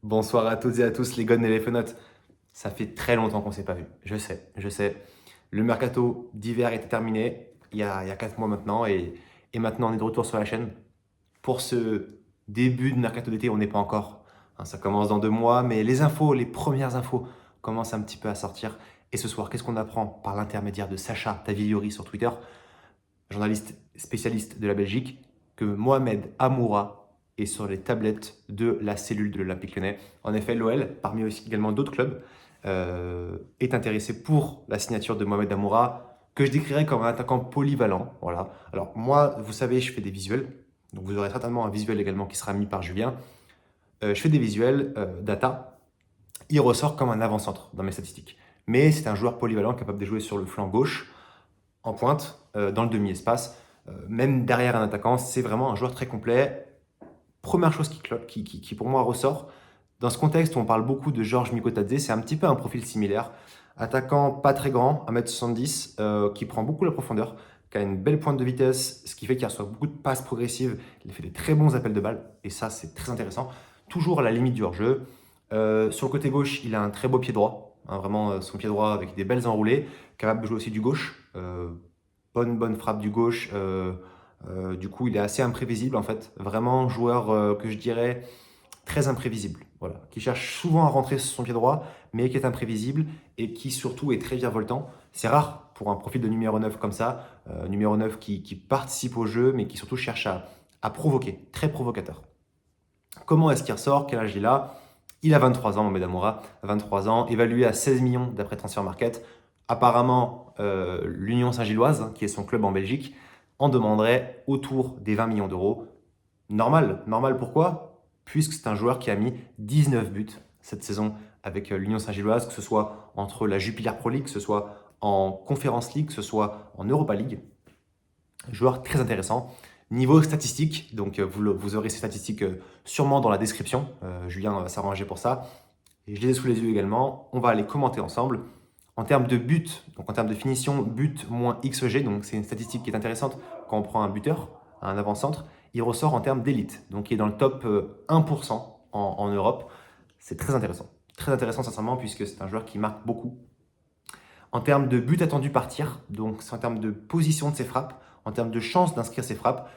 Bonsoir à toutes et à tous les gones et les fenotes. Ça fait très longtemps qu'on ne s'est pas vu. Je sais. Le mercato d'hiver était terminé il y a 4 mois maintenant et maintenant on est de retour sur la chaîne. Pour ce début de mercato d'été, on n'est pas encore. Ça commence dans 2 mois, mais les infos, les premières infos commencent un petit peu à sortir. Et ce soir, qu'est-ce qu'on apprend par l'intermédiaire de Sacha Tavigliori sur Twitter, journaliste spécialiste de la Belgique, que Mohamed Amoura est sur les tablettes de la cellule de l'Olympique Lyonnais. En effet, l'OL, parmi aussi également d'autres clubs, est intéressé pour la signature de Mohamed Amoura, que je décrirais comme un attaquant polyvalent. Voilà. Alors moi, vous savez, je fais des visuels, donc vous aurez certainement un visuel également qui sera mis par Julien. Je fais des visuels data. Il ressort comme un avant-centre dans mes statistiques. Mais c'est un joueur polyvalent capable de jouer sur le flanc gauche, en pointe, dans le demi-espace, même derrière un attaquant. C'est vraiment un joueur très complet. Première chose qui pour moi ressort, dans ce contexte où on parle beaucoup de Georges Mikotadze, c'est un petit peu un profil similaire. Attaquant pas très grand, 1m70, qui prend beaucoup la profondeur, qui a une belle pointe de vitesse, ce qui fait qu'il reçoit beaucoup de passes progressives. Il fait des très bons appels de balles, et ça, c'est très intéressant. Toujours à la limite du hors-jeu. Sur le côté gauche, il a un très beau pied droit, hein, vraiment son pied droit avec des belles enroulées, capable de jouer aussi du gauche. Bonne frappe du gauche. Du coup, il est assez imprévisible en fait. Vraiment joueur que je dirais très imprévisible. Voilà. Qui cherche souvent à rentrer sur son pied droit, mais qui est imprévisible et qui surtout est très virevoltant. C'est rare pour un profil de numéro 9 comme ça. Numéro 9 qui participe au jeu, mais qui surtout cherche à provoquer. Très provocateur. Comment est-ce qu'il ressort? Quel âge il a? Il a 23 ans, Mohamed Amoura, 23 ans, évalué à 16 millions d'après Transfer Market. Apparemment, l'Union Saint-Gilloise, qui est son club en Belgique, en demanderait autour des 20 millions d'euros. Normal pourquoi? Puisque c'est un joueur qui a mis 19 buts cette saison avec l'Union Saint-Gilloise, que ce soit entre la Jupiler Pro League, que ce soit en Conference League, que ce soit en Europa League. Joueur très intéressant. Niveau statistique, donc vous aurez ces statistiques sûrement dans la description. Julien va s'arranger pour ça. Et je les ai sous les yeux également. On va les commenter ensemble. En termes de but, donc en termes de finition, but moins XG, donc c'est une statistique qui est intéressante quand on prend un buteur, un avant-centre, il ressort en termes d'élite. Donc il est dans le top 1% en Europe. C'est très intéressant. Très intéressant sincèrement puisque c'est un joueur qui marque beaucoup. En termes de but attendu par tir, donc c'est en termes de position de ses frappes, en termes de chance d'inscrire ses frappes,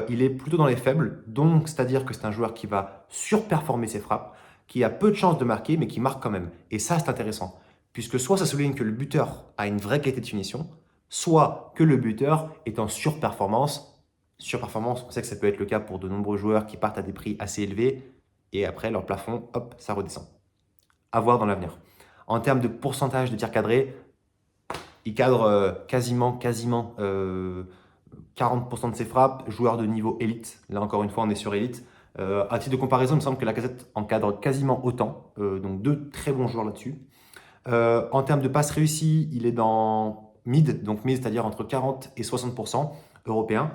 il est plutôt dans les faibles, donc c'est-à-dire que c'est un joueur qui va surperformer ses frappes, qui a peu de chances de marquer, mais qui marque quand même. Et ça, c'est intéressant, puisque soit ça souligne que le buteur a une vraie qualité de finition, soit que le buteur est en surperformance. Surperformance, on sait que ça peut être le cas pour de nombreux joueurs qui partent à des prix assez élevés, et après leur plafond, hop, ça redescend. À voir dans l'avenir. En termes de pourcentage de tirs cadrés, il cadre quasiment 40% de ses frappes, joueur de niveau élite. Là, encore une fois, on est sur élite. À titre de comparaison, il me semble que Lacazette encadre quasiment autant. Donc, deux très bons joueurs là-dessus. En termes de passes réussies, il est dans mid, donc mid, c'est-à-dire entre 40 et 60% européen.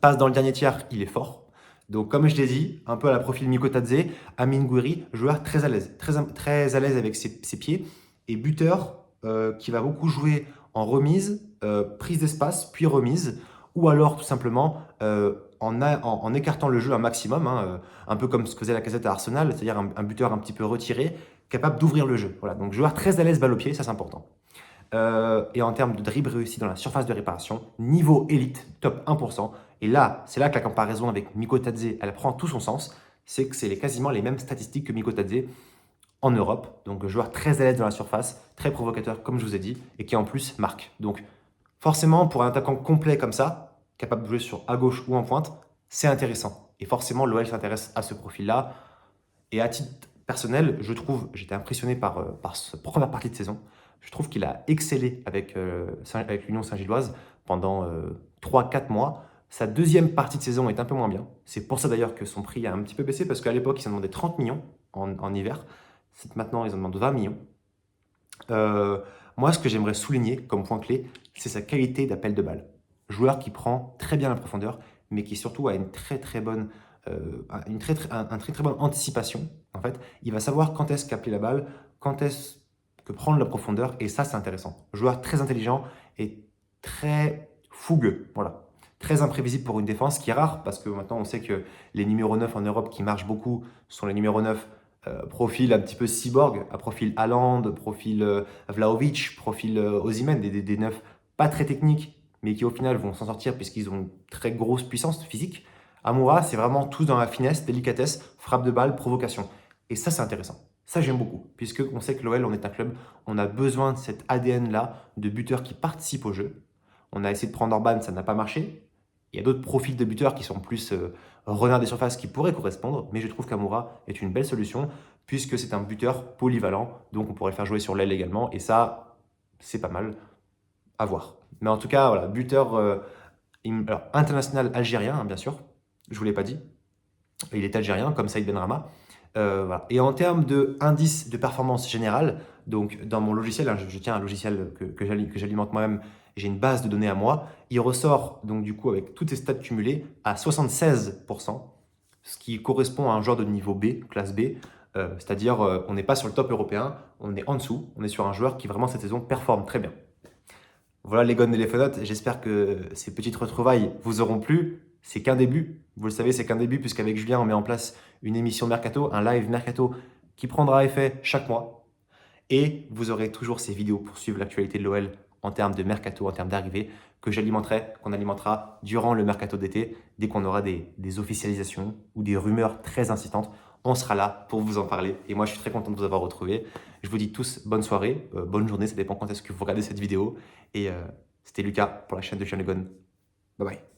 Passe dans le dernier tiers, il est fort. Donc, comme je l'ai dit, un peu à la profil Mikotadze, Amin Gouiri, joueur très à l'aise, très à l'aise avec ses pieds et buteur qui va beaucoup jouer en remise, prise d'espace, puis remise, ou alors tout simplement en écartant le jeu un maximum, hein, un peu comme ce que faisait Lacazette à Arsenal, c'est-à-dire un buteur un petit peu retiré, capable d'ouvrir le jeu. Voilà, donc joueur très à l'aise balle au pied, ça c'est important. Et en termes de dribble réussi dans la surface de réparation, niveau élite, top 1%. Et là, c'est là que la comparaison avec Mikotadze, elle prend tout son sens. C'est que c'est quasiment les mêmes statistiques que Mikotadze en Europe. Donc, joueur très à l'aise dans la surface, très provocateur, comme je vous ai dit, et qui en plus marque. Donc, forcément, pour un attaquant complet comme ça, capable de jouer sur à gauche ou en pointe, c'est intéressant. Et forcément, l'OL s'intéresse à ce profil-là. Et à titre personnel, je trouve, j'étais impressionné par cette première partie de saison. Je trouve qu'il a excellé avec l'Union Saint-Gilloise pendant 3-4 mois. Sa deuxième partie de saison est un peu moins bien. C'est pour ça d'ailleurs que son prix a un petit peu baissé, parce qu'à l'époque, ils en demandaient 30 millions en hiver. Maintenant, ils en demandent 20 millions. Euh, Moi, ce que j'aimerais souligner comme point clé, c'est sa qualité d'appel de balle. Joueur qui prend très bien la profondeur, mais qui surtout a une très très bonne, un très très bonne anticipation. En fait, il va savoir quand est-ce qu'appeler la balle, quand est-ce que prendre la profondeur, et ça c'est intéressant. Joueur très intelligent et très fougueux, voilà. Très imprévisible pour une défense, qui est rare, parce que maintenant on sait que les numéros 9 en Europe qui marchent beaucoup sont les numéros 9 profil un petit peu cyborg, un profil Haaland, profil Vlahovic, profil Osimhen, des neufs pas très techniques, mais qui au final vont s'en sortir puisqu'ils ont une très grosse puissance physique. Amoura, c'est vraiment tout dans la finesse, délicatesse, frappe de balle, provocation. Et ça, c'est intéressant. Ça, j'aime beaucoup, puisque on sait que l'OL, on est un club, on a besoin de cet ADN-là, de buteurs qui participent au jeu. On a essayé de prendre Orban, ça n'a pas marché. Il y a d'autres profils de buteurs qui sont plus renards des surfaces qui pourraient correspondre, mais je trouve qu'Amoura est une belle solution, puisque c'est un buteur polyvalent, donc on pourrait le faire jouer sur l'aile également, et ça, c'est pas mal à voir. Mais en tout cas, voilà, buteur alors, international algérien, hein, bien sûr, je ne vous l'ai pas dit, il est algérien, comme Saïd Benrahma. Voilà. Et en termes d'indice de performance générale, donc dans mon logiciel, hein, je tiens un logiciel que j'alimente moi-même, j'ai une base de données à moi, il ressort donc du coup avec toutes ces stats cumulées à 76%, ce qui correspond à un joueur de niveau B, classe B, c'est-à-dire on n'est pas sur le top européen, on est en dessous, on est sur un joueur qui vraiment cette saison performe très bien. Voilà les gones et les fenotes, j'espère que ces petites retrouvailles vous auront plu. C'est qu'un début, vous le savez, c'est qu'un début puisqu'avec Julien, on met en place une émission Mercato, un live Mercato qui prendra effet chaque mois. Et vous aurez toujours ces vidéos pour suivre l'actualité de l'OL en termes de Mercato, en termes d'arrivée, que j'alimenterai, qu'on alimentera durant le Mercato d'été, dès qu'on aura des officialisations ou des rumeurs très insistantes. On sera là pour vous en parler. Et moi, je suis très content de vous avoir retrouvé. Je vous dis tous bonne soirée, bonne journée, ça dépend quand est-ce que vous regardez cette vidéo. Et c'était Lucas pour la chaîne de Sean Legon. Bye bye.